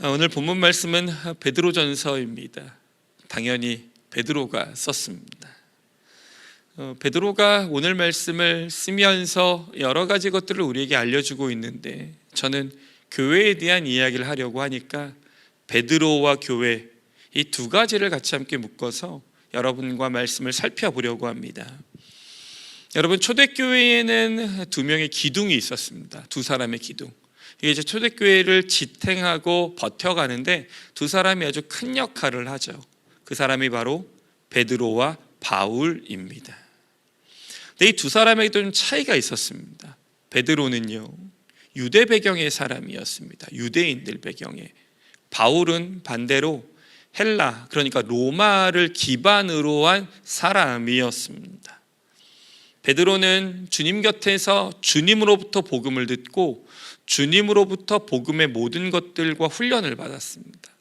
오늘 본문 말씀은 베드로전서입니다. 당연히 베드로가 썼습니다. 베드로가 오늘 말씀을 쓰면서 여러 가지 것들을 우리에게 알려주고 있는데, 저는 교회에 대한 이야기를 하려고 하니까 베드로와 교회, 이 두 가지를 같이 함께 묶어서 여러분과 말씀을 살펴보려고 합니다. 여러분, 초대교회에는 두 명의 기둥이 있었습니다. 두 사람의 기둥. 이게 이제 초대교회를 지탱하고 버텨가는데 두 사람이 아주 큰 역할을 하죠. 그 사람이 바로 베드로와 바울입니다. 근데 이 두 사람에게도 좀 차이가 있었습니다. 베드로는요, 유대 배경의 사람이었습니다. 유대인들 배경에. 바울은 반대로 헬라, 그러니까 로마를 기반으로 한 사람이었습니다. 베드로는 주님 곁에서 주님으로부터 복음을 듣고 주님으로부터 복음의 모든 것들과 훈련을 받았습니다.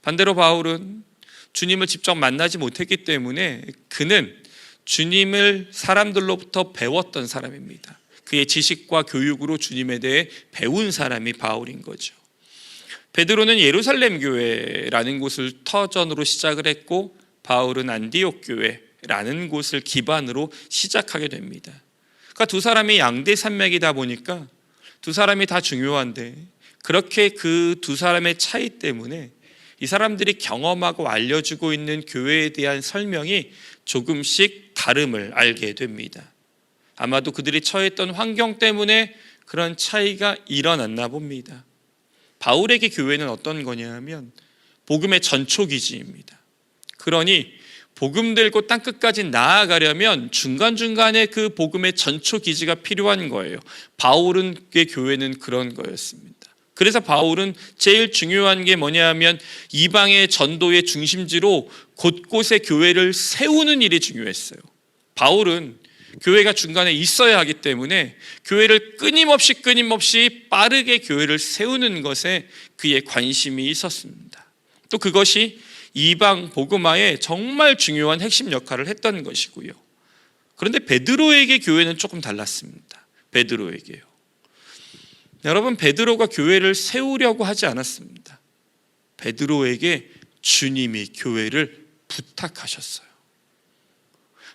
반대로 바울은 주님을 직접 만나지 못했기 때문에 그는 주님을 사람들로부터 배웠던 사람입니다. 그의 지식과 교육으로 주님에 대해 배운 사람이 바울인 거죠. 베드로는 예루살렘 교회라는 곳을 터전으로 시작을 했고, 바울은 안디옥 교회라는 곳을 기반으로 시작하게 됩니다. 그러니까 두 사람이 양대 산맥이다 보니까 두 사람이 다 중요한데, 그렇게 그 두 사람의 차이 때문에 이 사람들이 경험하고 알려주고 있는 교회에 대한 설명이 조금씩 다름을 알게 됩니다. 아마도 그들이 처했던 환경 때문에 그런 차이가 일어났나 봅니다. 바울에게 교회는 어떤 거냐 하면 복음의 전초기지입니다. 그러니 복음 들고 땅끝까지 나아가려면 중간중간에 그 복음의 전초기지가 필요한 거예요. 바울의 교회는 그런 거였습니다. 그래서 바울은 제일 중요한 게 뭐냐 하면 이방의 전도의 중심지로 곳곳에 교회를 세우는 일이 중요했어요. 바울은 교회가 중간에 있어야 하기 때문에 교회를 끊임없이 빠르게 교회를 세우는 것에 그의 관심이 있었습니다. 또 그것이 이방 복음화에 정말 중요한 핵심 역할을 했던 것이고요. 그런데 베드로에게 교회는 조금 달랐습니다. 베드로에게요. 여러분, 베드로가 교회를 세우려고 하지 않았습니다. 베드로에게 주님이 교회를 부탁하셨어요.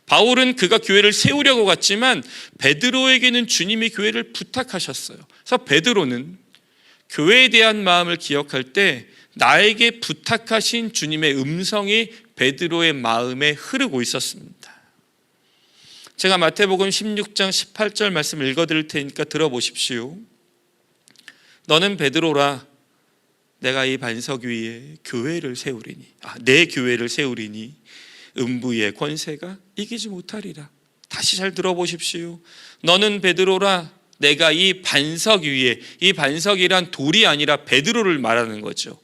바울은 그가 교회를 세우려고 갔지만 베드로에게는 주님이 교회를 부탁하셨어요. 그래서 베드로는 교회에 대한 마음을 기억할 때 나에게 부탁하신 주님의 음성이 베드로의 마음에 흐르고 있었습니다. 제가 마태복음 16장 18절 말씀 읽어드릴 테니까 들어보십시오. 너는 베드로라, 내가 이 반석 위에 교회를 세우리니, 내 교회를 세우리니 음부의 권세가 이기지 못하리라. 다시 잘 들어보십시오. 너는 베드로라, 내가 이 반석 위에, 이 반석이란 돌이 아니라 베드로를 말하는 거죠.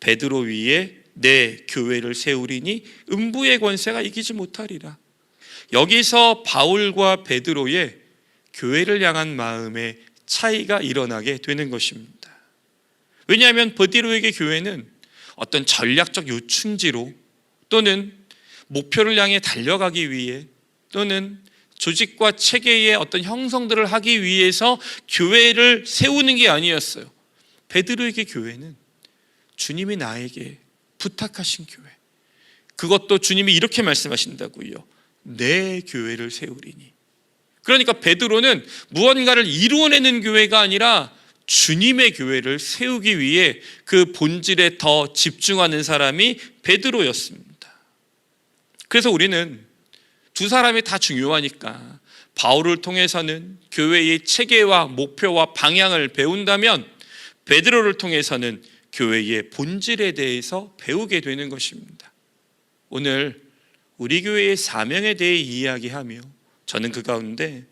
베드로 위에 내 교회를 세우리니 음부의 권세가 이기지 못하리라. 여기서 바울과 베드로의 교회를 향한 마음의 차이가 일어나게 되는 것입니다. 왜냐하면 베드로에게 교회는 어떤 전략적 요충지로, 또는 목표를 향해 달려가기 위해, 또는 조직과 체계의 어떤 형성들을 하기 위해서 교회를 세우는 게 아니었어요. 베드로에게 교회는 주님이 나에게 부탁하신 교회, 그것도 주님이 이렇게 말씀하신다고요. 내 교회를 세우리니. 그러니까 베드로는 무언가를 이루어내는 교회가 아니라 주님의 교회를 세우기 위해 그 본질에 더 집중하는 사람이 베드로였습니다. 그래서 우리는 두 사람이 다 중요하니까 바울을 통해서는 교회의 체계와 목표와 방향을 배운다면 베드로를 통해서는 교회의 본질에 대해서 배우게 되는 것입니다. 오늘 우리 교회의 사명에 대해 이야기하며 저는 그 가운데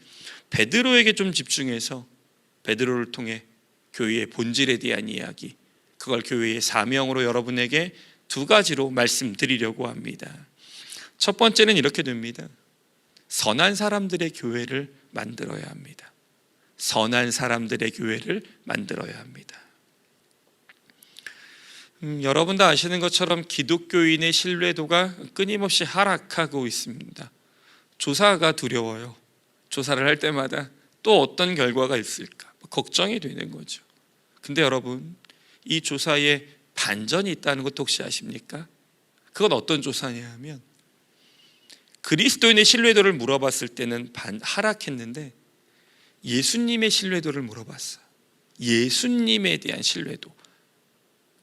베드로에게 좀 집중해서 베드로를 통해 교회의 본질에 대한 이야기, 그걸 교회의 사명으로 여러분에게 두 가지로 말씀드리려고 합니다. 첫 번째는 이렇게 됩니다. 선한 사람들의 교회를 만들어야 합니다. 선한 사람들의 교회를 만들어야 합니다. 여러분 다 아시는 것처럼 기독교인의 신뢰도가 끊임없이 하락하고 있습니다. 조사가 두려워요. 조사를 할 때마다 또 어떤 결과가 있을까 걱정이 되는 거죠. 근데 여러분, 이 조사의 반전이 있다는 것도 혹시 아십니까? 그건 어떤 조사냐 하면 그리스도인의 신뢰도를 물어봤을 때는 하락했는데 예수님의 신뢰도를 물어봤어요. 예수님에 대한 신뢰도.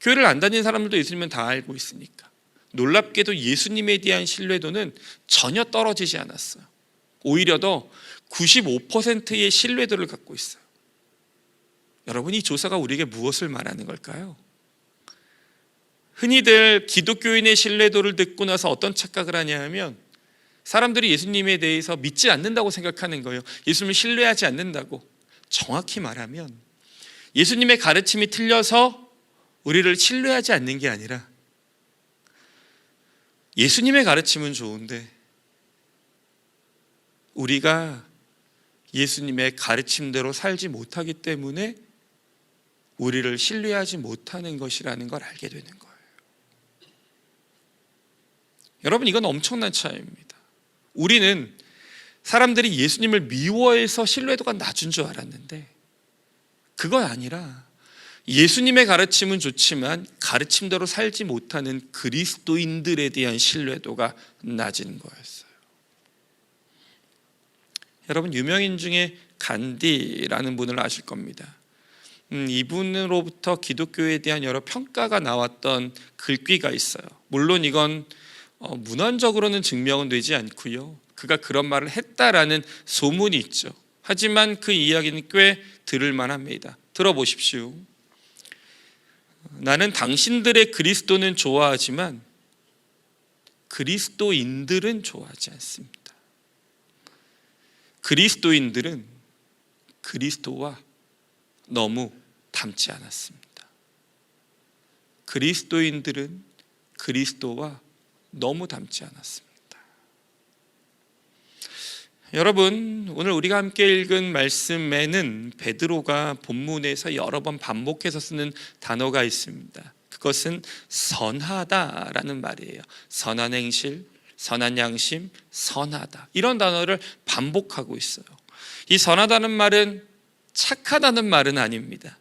교회를 안 다니는 사람들도 예수님은 다 알고 있으니까. 놀랍게도 예수님에 대한 신뢰도는 전혀 떨어지지 않았어요. 오히려 더 95%의 신뢰도를 갖고 있어요. 여러분, 이 조사가 우리에게 무엇을 말하는 걸까요? 흔히들 기독교인의 신뢰도를 듣고 나서 어떤 착각을 하냐 하면 사람들이 예수님에 대해서 믿지 않는다고 생각하는 거예요. 예수님을 신뢰하지 않는다고. 정확히 말하면 예수님의 가르침이 틀려서 우리를 신뢰하지 않는 게 아니라 예수님의 가르침은 좋은데 우리가 예수님의 가르침대로 살지 못하기 때문에 우리를 신뢰하지 못하는 것이라는 걸 알게 되는 거예요. 여러분, 이건 엄청난 차이입니다. 우리는 사람들이 예수님을 미워해서 신뢰도가 낮은 줄 알았는데 그건 아니라 예수님의 가르침은 좋지만 가르침대로 살지 못하는 그리스도인들에 대한 신뢰도가 낮은 거였어요. 여러분, 유명인 중에 간디라는 분을 아실 겁니다. 이분으로부터 기독교에 대한 여러 평가가 나왔던 글귀가 있어요. 물론 이건 문헌적으로는 증명은 되지 않고요. 그가 그런 말을 했다라는 소문이 있죠. 하지만 그 이야기는 꽤 들을 만합니다. 들어보십시오. 나는 당신들의 그리스도는 좋아하지만 그리스도인들은 좋아하지 않습니다. 그리스도인들은 그리스도와 너무 닮지 않았습니다. 그리스도인들은 그리스도와 너무 닮지 않았습니다. 여러분, 오늘 우리가 함께 읽은 말씀에는 베드로가 본문에서 여러 번 반복해서 쓰는 단어가 있습니다. 그것은 선하다라는 말이에요. 선한 행실, 선한 양심, 선하다, 이런 단어를 반복하고 있어요. 이 선하다는 말은 착하다는 말은 아닙니다.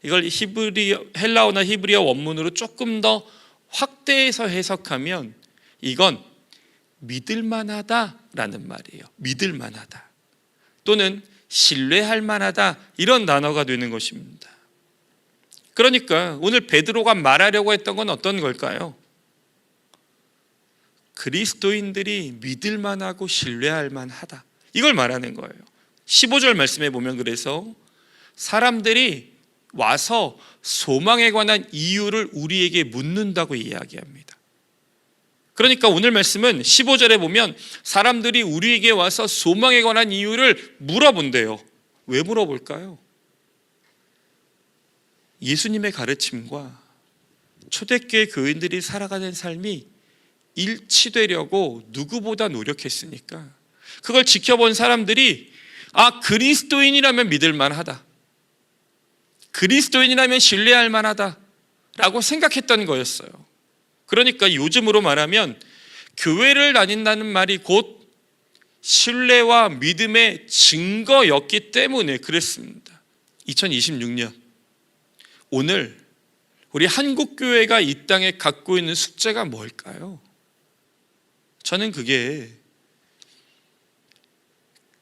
이걸 헬라어나 히브리어 원문으로 조금 더 확대해서 해석하면 이건 믿을만하다라는 말이에요. 믿을만하다 또는 신뢰할 만하다, 이런 단어가 되는 것입니다. 그러니까 오늘 베드로가 말하려고 했던 건 어떤 걸까요? 그리스도인들이 믿을만하고 신뢰할 만하다, 이걸 말하는 거예요. 15절 말씀에 보면 그래서 사람들이 와서 소망에 관한 이유를 우리에게 묻는다고 이야기합니다. 그러니까 오늘 말씀은 15절에 보면 사람들이 우리에게 와서 소망에 관한 이유를 물어본대요. 왜 물어볼까요? 예수님의 가르침과 초대교회 교인들이 살아가는 삶이 일치되려고 누구보다 노력했으니까 그걸 지켜본 사람들이 그리스도인이라면 믿을 만하다, 그리스도인이라면 신뢰할 만하다 라고 생각했던 거였어요. 그러니까 요즘으로 말하면 교회를 다닌다는 말이 곧 신뢰와 믿음의 증거였기 때문에 그랬습니다. 2026년 오늘 우리 한국교회가 이 땅에 갖고 있는 숙제가 뭘까요? 저는 그게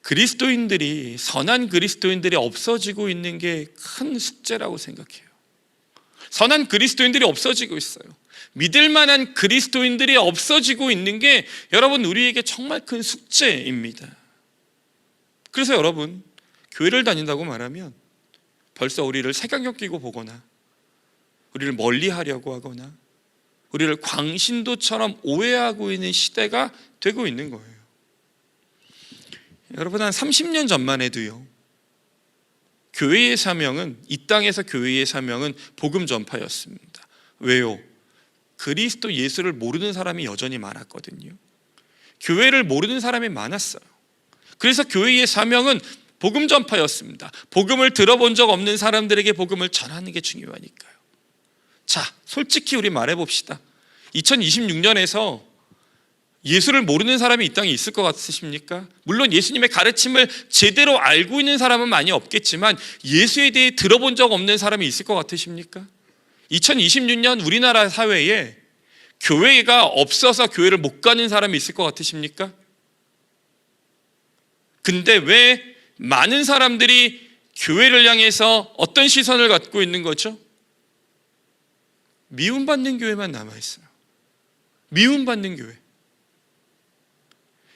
그리스도인들이, 선한 그리스도인들이 없어지고 있는 게 큰 숙제라고 생각해요. 선한 그리스도인들이 없어지고 있어요. 믿을 만한 그리스도인들이 없어지고 있는 게 여러분 우리에게 정말 큰 숙제입니다. 그래서 여러분, 교회를 다닌다고 말하면 벌써 우리를 색안경 끼고 보거나 우리를 멀리하려고 하거나 우리를 광신도처럼 오해하고 있는 시대가 되고 있는 거예요. 여러분, 한 30년 전만 해도요, 교회의 사명은, 이 땅에서 교회의 사명은 복음 전파였습니다. 왜요? 그리스도 예수를 모르는 사람이 여전히 많았거든요. 교회를 모르는 사람이 많았어요. 그래서 교회의 사명은 복음 전파였습니다. 복음을 들어본 적 없는 사람들에게 복음을 전하는 게 중요하니까요. 자, 솔직히 우리 말해봅시다. 2026년에서 예수를 모르는 사람이 이 땅에 있을 것 같으십니까? 물론 예수님의 가르침을 제대로 알고 있는 사람은 많이 없겠지만 예수에 대해 들어본 적 없는 사람이 있을 것 같으십니까? 2026년 우리나라 사회에 교회가 없어서 교회를 못 가는 사람이 있을 것 같으십니까? 근데 왜 많은 사람들이 교회를 향해서 어떤 시선을 갖고 있는 거죠? 미움받는 교회만 남아있어요. 미움받는 교회.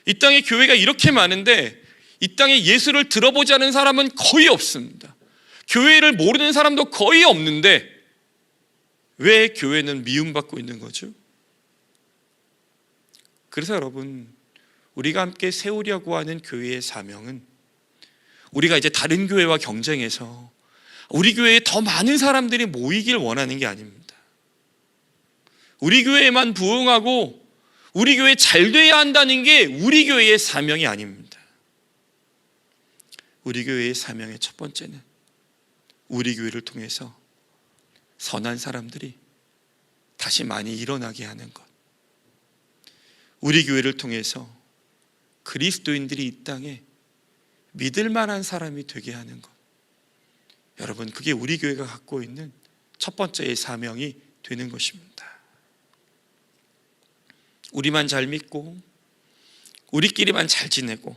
이 땅에 교회가 이렇게 많은데 이 땅에 예수를 들어보지 않은 사람은 거의 없습니다. 교회를 모르는 사람도 거의 없는데 왜 교회는 미움받고 있는 거죠? 그래서 여러분, 우리가 함께 세우려고 하는 교회의 사명은 우리가 이제 다른 교회와 경쟁해서 우리 교회에 더 많은 사람들이 모이길 원하는 게 아닙니다. 우리 교회에만 부응하고 우리 교회 잘 돼야 한다는 게 우리 교회의 사명이 아닙니다. 우리 교회의 사명의 첫 번째는 우리 교회를 통해서 선한 사람들이 다시 많이 일어나게 하는 것. 우리 교회를 통해서 그리스도인들이 이 땅에 믿을 만한 사람이 되게 하는 것. 여러분, 그게 우리 교회가 갖고 있는 첫 번째의 사명이 되는 것입니다. 우리만 잘 믿고 우리끼리만 잘 지내고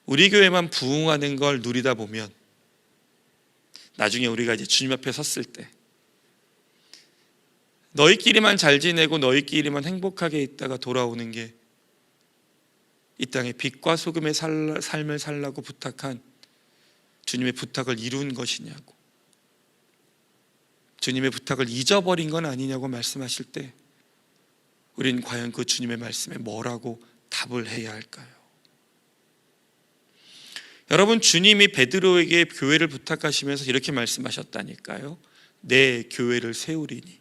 우리 교회만 부흥하는 걸 누리다 보면 나중에 우리가 이제 주님 앞에 섰을 때 너희끼리만 잘 지내고 너희끼리만 행복하게 있다가 돌아오는 게 이 땅에 빛과 소금의 삶을 살라고 부탁한 주님의 부탁을 이룬 것이냐고, 주님의 부탁을 잊어버린 건 아니냐고 말씀하실 때 우린 과연 그 주님의 말씀에 뭐라고 답을 해야 할까요? 여러분, 주님이 베드로에게 교회를 부탁하시면서 이렇게 말씀하셨다니까요. 내 교회를 세우리니.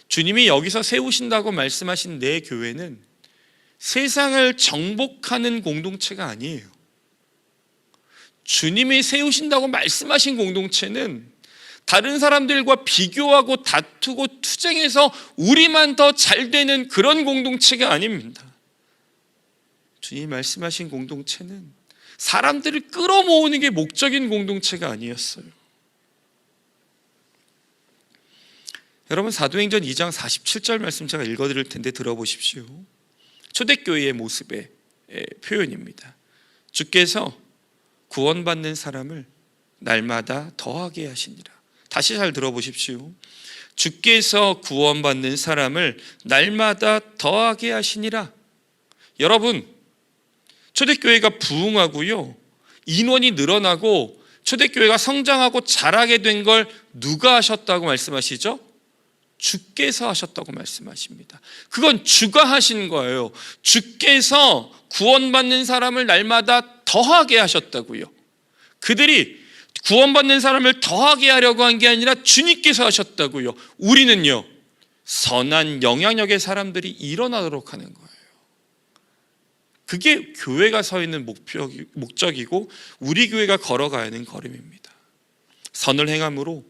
주님이 여기서 세우신다고 말씀하신 내 교회는 세상을 정복하는 공동체가 아니에요. 주님이 세우신다고 말씀하신 공동체는 다른 사람들과 비교하고 다투고 투쟁해서 우리만 더 잘 되는 그런 공동체가 아닙니다. 주님이 말씀하신 공동체는 사람들을 끌어모으는 게 목적인 공동체가 아니었어요. 여러분, 사도행전 2장 47절 말씀 제가 읽어드릴 텐데 들어보십시오. 초대교회의 모습의 표현입니다. 주께서 구원받는 사람을 날마다 더하게 하시니라. 다시 잘 들어보십시오. 주께서 구원받는 사람을 날마다 더하게 하시니라. 여러분, 초대교회가 부흥하고요, 인원이 늘어나고 초대교회가 성장하고 자라게 된 걸 누가 하셨다고 말씀하시죠? 주께서 하셨다고 말씀하십니다. 그건 주가 하신 거예요. 주께서 구원받는 사람을 날마다 더하게 하셨다고요. 그들이 구원받는 사람을 더하게 하려고 한 게 아니라 주님께서 하셨다고요. 우리는요, 선한 영향력의 사람들이 일어나도록 하는 거예요. 그게 교회가 서 있는 목적이고 우리 교회가 걸어가야 하는 걸음입니다. 선을 행함으로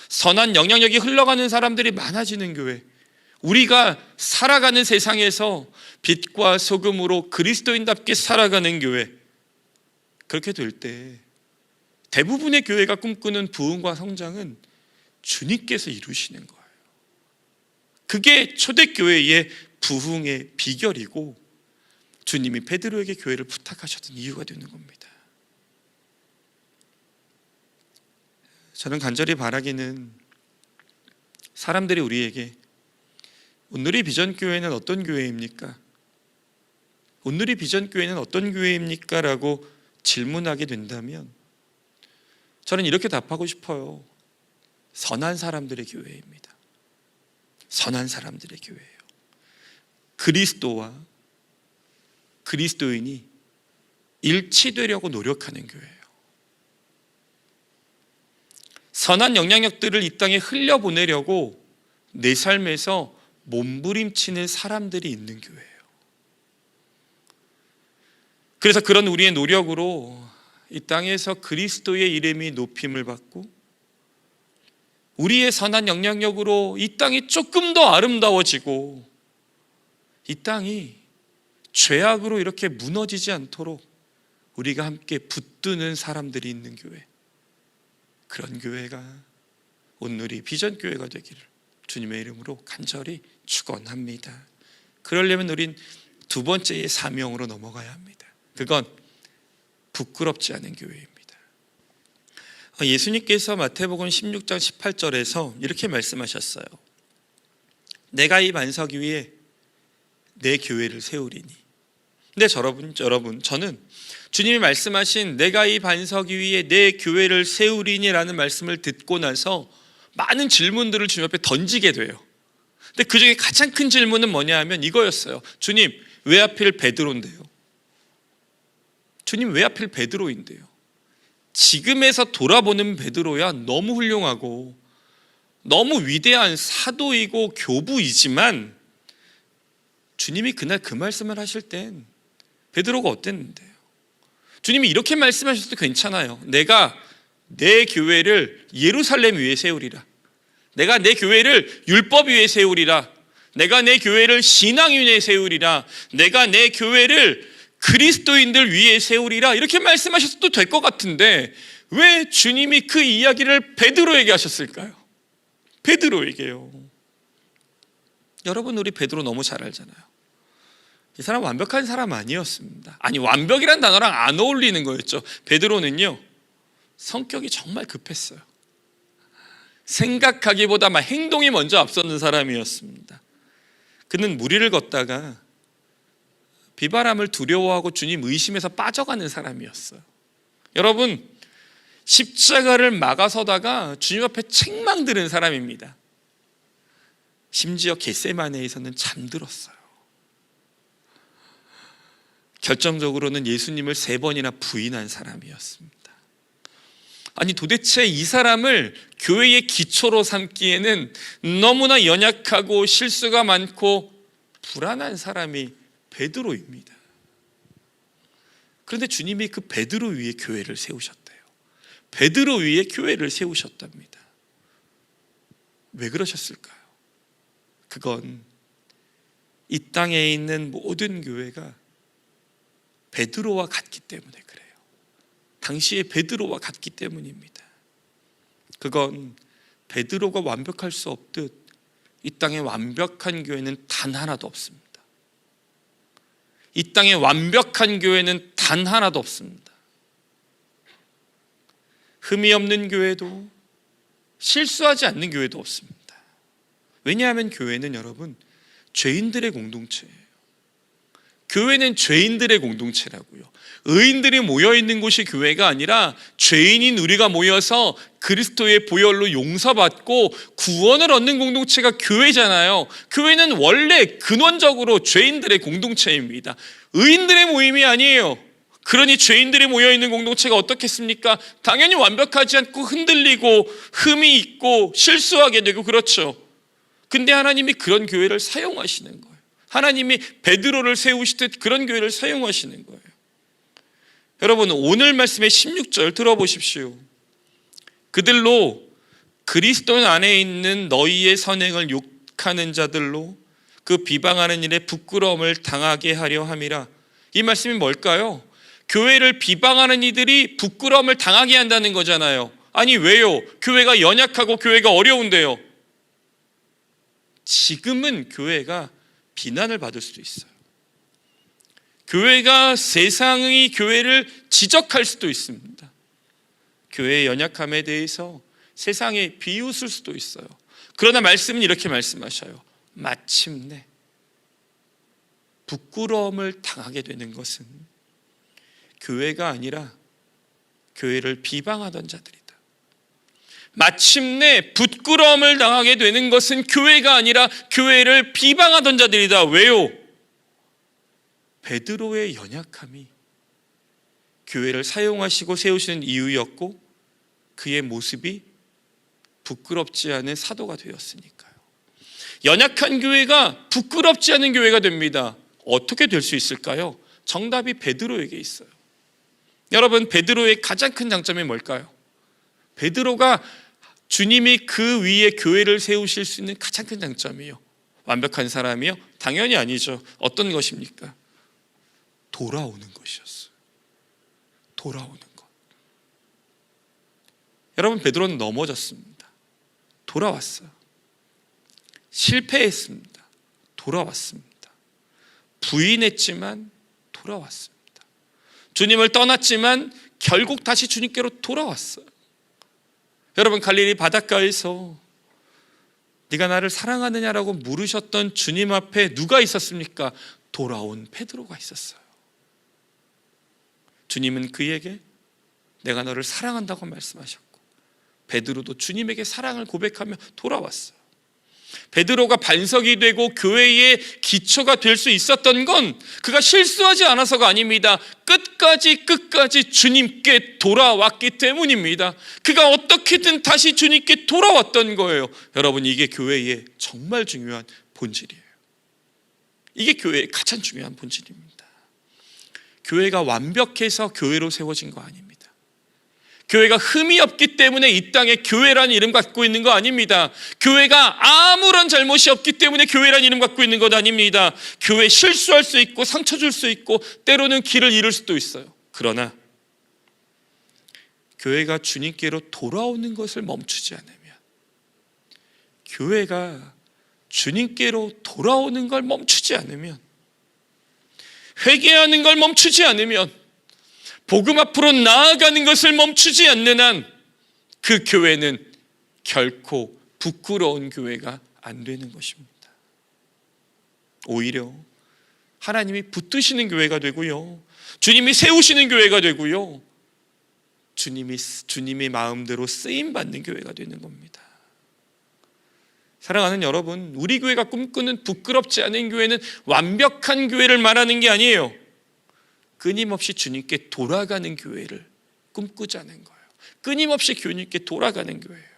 선한 영향력이 흘러가는 사람들이 많아지는 교회, 우리가 살아가는 세상에서 빛과 소금으로 그리스도인답게 살아가는 교회, 그렇게 될 때 대부분의 교회가 꿈꾸는 부흥과 성장은 주님께서 이루시는 거예요. 그게 초대교회의 부흥의 비결이고 주님이 베드로에게 교회를 부탁하셨던 이유가 되는 겁니다. 저는 간절히 바라기는 사람들이 우리에게 오늘의 비전교회는 어떤 교회입니까? 오늘의 비전교회는 어떤 교회입니까? 라고 질문하게 된다면 저는 이렇게 답하고 싶어요. 선한 사람들의 교회입니다. 선한 사람들의 교회예요. 그리스도와 그리스도인이 일치되려고 노력하는 교회예요. 선한 영향력들을 이 땅에 흘려보내려고 내 삶에서 몸부림치는 사람들이 있는 교회예요. 그래서 그런 우리의 노력으로 이 땅에서 그리스도의 이름이 높임을 받고 우리의 선한 영향력으로 이 땅이 조금 더 아름다워지고 이 땅이 죄악으로 이렇게 무너지지 않도록 우리가 함께 붙드는 사람들이 있는 교회, 그런 교회가 온누리 비전교회가 되기를 주님의 이름으로 간절히 축원합니다. 그러려면 우린 두 번째의 사명으로 넘어가야 합니다. 그건 부끄럽지 않은 교회입니다. 예수님께서 마태복음 16장 18절에서 이렇게 말씀하셨어요. 내가 이 반석 위에 내 교회를 세우리니. 근데 여러분 저는 주님이 말씀하신 내가 이 반석 위에 내 교회를 세우리니라는 말씀을 듣고 나서 많은 질문들을 주님 앞에 던지게 돼요. 근데 그중에 가장 큰 질문은 뭐냐 하면 이거였어요. 주님, 왜 하필 베드로인데요? 주님, 왜 하필 베드로인데요? 지금에서 돌아보는 베드로야 너무 훌륭하고 너무 위대한 사도이고 교부이지만 주님이 그날 그 말씀을 하실 땐 베드로가 어땠는데요? 주님이 이렇게 말씀하셔도 괜찮아요. 내가 내 교회를 예루살렘 위에 세우리라. 내가 내 교회를 율법 위에 세우리라. 내가 내 교회를 신앙 위에 세우리라. 내가 내 교회를 그리스도인들 위에 세우리라. 이렇게 말씀하셔도 될 것 같은데 왜 주님이 그 이야기를 베드로에게 하셨을까요? 베드로에게요. 여러분, 우리 베드로 너무 잘 알잖아요. 이 사람 완벽한 사람 아니었습니다. 아니, 완벽이란 단어랑 안 어울리는 거였죠. 베드로는요, 성격이 정말 급했어요. 생각하기보다 막 행동이 먼저 앞서는 사람이었습니다. 그는 무리를 걷다가 비바람을 두려워하고 주님 의심해서 빠져가는 사람이었어요. 여러분, 십자가를 막아서다가 주님 앞에 책망 들은 사람입니다. 심지어 겟세마네에서는 잠들었어요. 결정적으로는 예수님을 3번이나 부인한 사람이었습니다. 아니, 도대체 이 사람을 교회의 기초로 삼기에는 너무나 연약하고 실수가 많고 불안한 사람이 베드로입니다. 그런데 주님이 그 베드로 위에 교회를 세우셨대요. 베드로 위에 교회를 세우셨답니다. 왜 그러셨을까요? 그건 이 땅에 있는 모든 교회가 베드로와 같기 때문에 그래요. 당시에 베드로와 같기 때문입니다. 그건 베드로가 완벽할 수 없듯 이 땅에 완벽한 교회는 단 하나도 없습니다. 이 땅에 완벽한 교회는 단 하나도 없습니다. 흠이 없는 교회도 실수하지 않는 교회도 없습니다. 왜냐하면 교회는 여러분 죄인들의 공동체예요. 교회는 죄인들의 공동체라고요. 의인들이 모여있는 곳이 교회가 아니라 죄인인 우리가 모여서 그리스도의 보혈로 용서받고 구원을 얻는 공동체가 교회잖아요. 교회는 원래 근원적으로 죄인들의 공동체입니다. 의인들의 모임이 아니에요. 그러니 죄인들이 모여있는 공동체가 어떻겠습니까? 당연히 완벽하지 않고 흔들리고 흠이 있고 실수하게 되고 그렇죠. 근데 하나님이 그런 교회를 사용하시는 거예요. 하나님이 베드로를 세우시듯 그런 교회를 사용하시는 거예요. 여러분, 오늘 말씀의 16절 들어보십시오. 그들로 그리스도 안에 있는 너희의 선행을 욕하는 자들로 그 비방하는 일에 부끄러움을 당하게 하려 함이라. 이 말씀이 뭘까요? 교회를 비방하는 이들이 부끄러움을 당하게 한다는 거잖아요. 아니, 왜요? 교회가 연약하고 교회가 어려운데요. 지금은 교회가 비난을 받을 수도 있어요. 교회가 세상의 교회를 지적할 수도 있습니다. 교회의 연약함에 대해서 세상에 비웃을 수도 있어요. 그러나 말씀은 이렇게 말씀하셔요. 마침내 부끄러움을 당하게 되는 것은 교회가 아니라 교회를 비방하던 자들이다. 마침내 부끄러움을 당하게 되는 것은 교회가 아니라 교회를 비방하던 자들이다. 왜요? 베드로의 연약함이 교회를 사용하시고 세우시는 이유였고 그의 모습이 부끄럽지 않은 사도가 되었으니까요. 연약한 교회가 부끄럽지 않은 교회가 됩니다. 어떻게 될 수 있을까요? 정답이 베드로에게 있어요. 여러분, 베드로의 가장 큰 장점이 뭘까요? 베드로가 주님이 그 위에 교회를 세우실 수 있는 가장 큰 장점이요. 완벽한 사람이요? 당연히 아니죠. 어떤 것입니까? 돌아오는 것이었어요. 돌아오는 것. 여러분, 베드로는 넘어졌습니다. 돌아왔어요. 실패했습니다. 돌아왔습니다. 부인했지만 돌아왔습니다. 주님을 떠났지만 결국 다시 주님께로 돌아왔어요. 여러분, 갈릴리 바닷가에서 네가 나를 사랑하느냐라고 물으셨던 주님 앞에 누가 있었습니까? 돌아온 베드로가 있었어요. 주님은 그에게 내가 너를 사랑한다고 말씀하셨고, 베드로도 주님에게 사랑을 고백하며 돌아왔어요. 베드로가 반석이 되고 교회의 기초가 될 수 있었던 건 그가 실수하지 않아서가 아닙니다. 끝까지 주님께 돌아왔기 때문입니다. 그가 어떻게든 다시 주님께 돌아왔던 거예요. 여러분, 이게 교회의 정말 중요한 본질이에요. 이게 교회의 가장 중요한 본질입니다. 교회가 완벽해서 교회로 세워진 거 아닙니다. 교회가 흠이 없기 때문에 이 땅에 교회라는 이름 갖고 있는 거 아닙니다. 교회가 아무런 잘못이 없기 때문에 교회라는 이름 갖고 있는 것 아닙니다. 교회 실수할 수 있고 상처 줄 수 있고 때로는 길을 잃을 수도 있어요. 그러나 교회가 주님께로 돌아오는 것을 멈추지 않으면, 교회가 주님께로 돌아오는 걸 멈추지 않으면, 회개하는 걸 멈추지 않으면, 복음 앞으로 나아가는 것을 멈추지 않는 한 그 교회는 결코 부끄러운 교회가 안 되는 것입니다. 오히려 하나님이 붙드시는 교회가 되고요, 주님이 세우시는 교회가 되고요, 주님이 마음대로 쓰임받는 교회가 되는 겁니다. 사랑하는 여러분, 우리 교회가 꿈꾸는 부끄럽지 않은 교회는 완벽한 교회를 말하는 게 아니에요. 끊임없이 주님께 돌아가는 교회를 꿈꾸자는 거예요. 끊임없이 주님께 돌아가는 교회예요.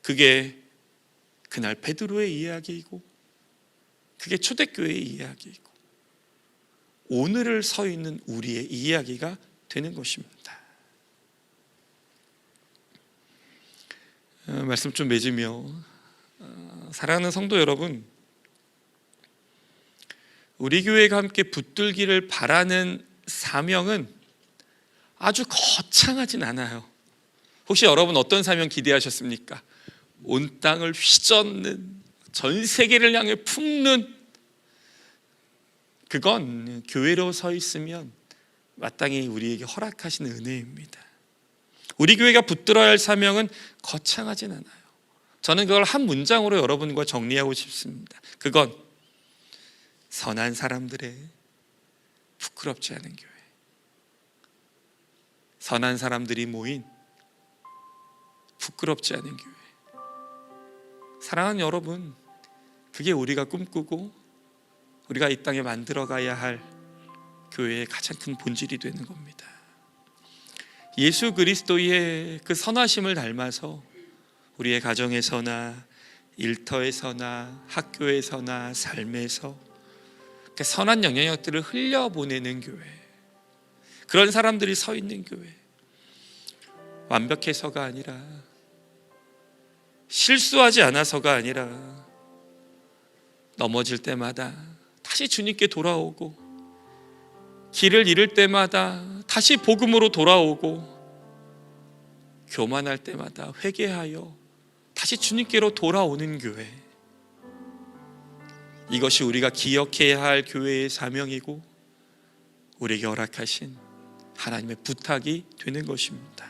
그게 그날 베드로의 이야기이고, 그게 초대교회의 이야기이고, 오늘을 서 있는 우리의 이야기가 되는 것입니다. 말씀 좀 맺으며, 사랑하는 성도 여러분, 우리 교회가 함께 붙들기를 바라는 사명은 아주 거창하진 않아요. 혹시 여러분 어떤 사명 기대하셨습니까? 온 땅을 휘젓는, 전 세계를 향해 품는, 그건 교회로 서 있으면 마땅히 우리에게 허락하시는 은혜입니다. 우리 교회가 붙들어야 할 사명은 거창하진 않아요. 저는 그걸 한 문장으로 여러분과 정리하고 싶습니다. 그건 선한 사람들의 부끄럽지 않은 교회, 선한 사람들이 모인 부끄럽지 않은 교회. 사랑하는 여러분, 그게 우리가 꿈꾸고 우리가 이 땅에 만들어가야 할 교회의 가장 큰 본질이 되는 겁니다. 예수 그리스도의 그 선하심을 닮아서 우리의 가정에서나 일터에서나 학교에서나 삶에서 선한 영향력들을 흘려보내는 교회, 그런 사람들이 서 있는 교회, 완벽해서가 아니라, 실수하지 않아서가 아니라, 넘어질 때마다 다시 주님께 돌아오고, 길을 잃을 때마다 다시 복음으로 돌아오고, 교만할 때마다 회개하여 다시 주님께로 돌아오는 교회, 이것이 우리가 기억해야 할 교회의 사명이고 우리에게 허락하신 하나님의 부탁이 되는 것입니다.